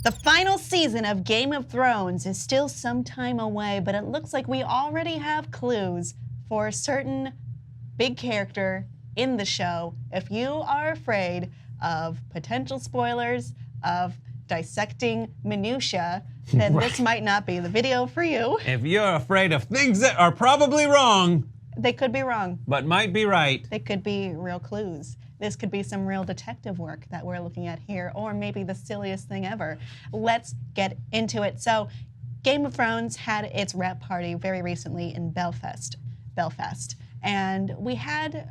The final season of Game of Thrones is still some time away, but it looks like we already have clues for a certain big character in the show. If you are afraid of potential spoilers, of dissecting minutia, then this might not be the video for you. If you're afraid of things that are probably wrong, They could be wrong. but might be right. They could be real clues. This could be some real detective work that we're looking at here, or maybe the silliest thing ever. Let's get into it. So, Game of Thrones had its wrap party very recently in Belfast. And we had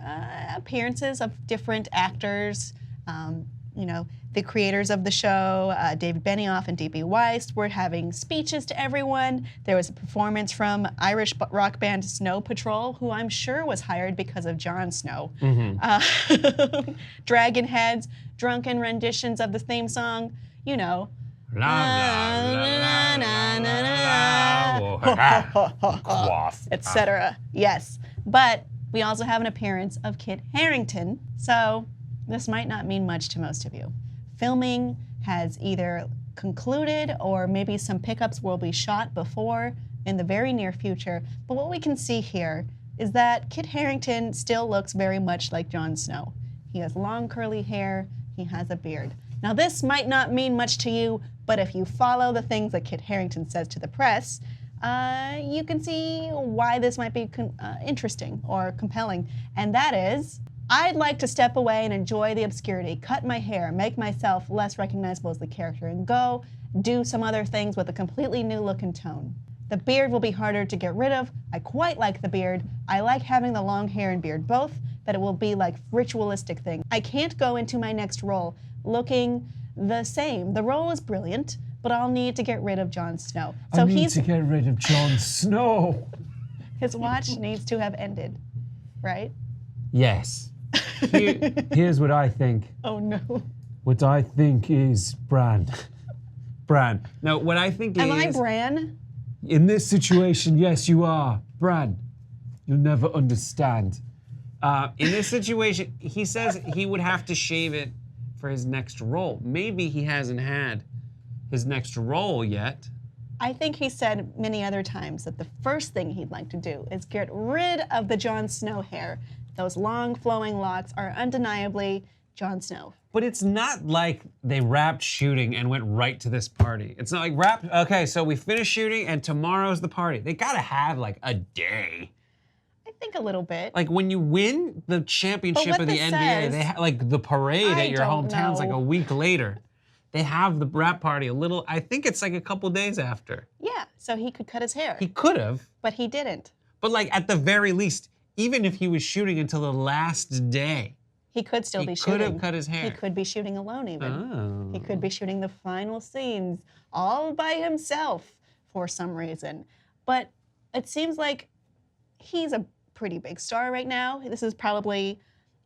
appearances of different actors. The creators of the show, David Benioff and D.B. Weiss, were having speeches to everyone. There was a performance from Irish rock band Snow Patrol, who I'm sure was hired because of Jon Snow. Dragon heads, drunken renditions of the theme song, you know. Etc. Yes. But we also have an appearance of Kit Harrington, so this might not mean much to most of you. Filming has either concluded or maybe some pickups will be shot before in the very near future. But what we can see here is that Kit Harrington still looks very much like Jon Snow. He has long curly hair, he has a beard. Now this might not mean much to you, but if you follow the things that Kit Harrington says to the press, you can see why this might be interesting or compelling. And that is, I'd like to step away and enjoy the obscurity, cut my hair, make myself less recognizable as the character, and go do some other things with a completely new look and tone. The beard will be harder to get rid of. I quite like the beard. I like having the long hair and beard both, but it will be like ritualistic thing. I can't go into my next role looking the same. The role is brilliant, but I'll need to get rid of Jon Snow. So I need to get rid of Jon Snow. His watch needs to have ended, right? Yes. Here's what I think. Oh no. What I think is Bran. Bran. No, what I think Am is... I Bran? In this situation, yes, you are. Bran. You'll never understand. In this situation, he says he would have to shave it for his next role. Maybe he hasn't had his next role yet. I think he said many other times that the first thing he'd like to do is get rid of the Jon Snow hair. Those long flowing locks are undeniably Jon Snow. But it's not like they wrapped shooting and went right to this party. It's not like okay, so we finished shooting and tomorrow's the party. They gotta have like a day. I think a little bit. Like when you win the championship of the NBA, they like the parade at your hometown's like a week later. They have the wrap party I think it's like a couple days after. Yeah, so he could cut his hair. He could have. But he didn't. But like at the very least, even if he was shooting until the last day, he could still be shooting. He could have cut his hair. He could be shooting alone even. Oh. He could be shooting the final scenes all by himself for some reason. But it seems like he's a pretty big star right now. This is probably,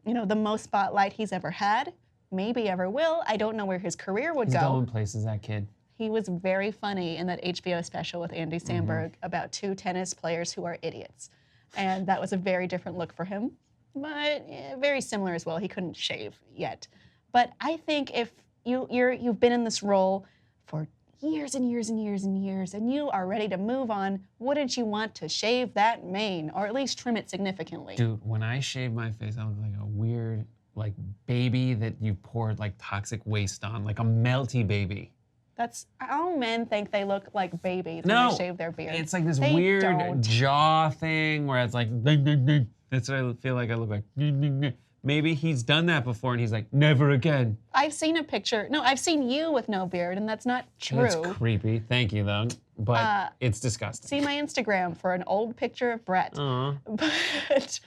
the most spotlight he's ever had, maybe ever will. I don't know where his career would go. He's going places, that kid. He was very funny in that HBO special with Andy Samberg about two tennis players who are idiots. And that was a very different look for him, but very similar as well. He couldn't shave yet. But I think if you've been in this role for years and years and years and years, and you are ready to move on, wouldn't you want to shave that mane, or at least trim it significantly? Dude, when I shave my face, I look like a weird, like, baby that you poured, like, toxic waste on, like a melty baby. That's, all men think they look like babies when they shave their beard. It's like this weird jaw thing where it's like, ding, ding, ding. That's what I feel like I look like. Ding, ding, ding. Maybe he's done that before and he's like, never again. I've seen a picture. No, I've seen you with no beard, and that's not true. That's creepy. Thank you, though. But it's disgusting. See my Instagram for an old picture of Brett. But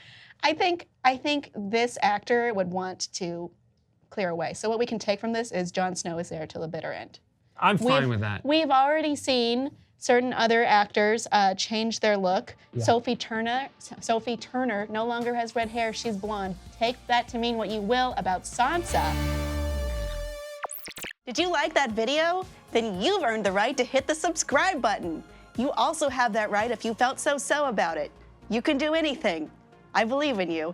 I think this actor would want to clear away. So what we can take from this is Jon Snow is there till the bitter end. I'm fine with that. We've already seen certain other actors change their look. Yeah. Sophie Turner no longer has red hair, she's blonde. Take that to mean what you will about Sansa. Did you like that video? Then you've earned the right to hit the subscribe button. You also have that right if you felt so about it. You can do anything. I believe in you.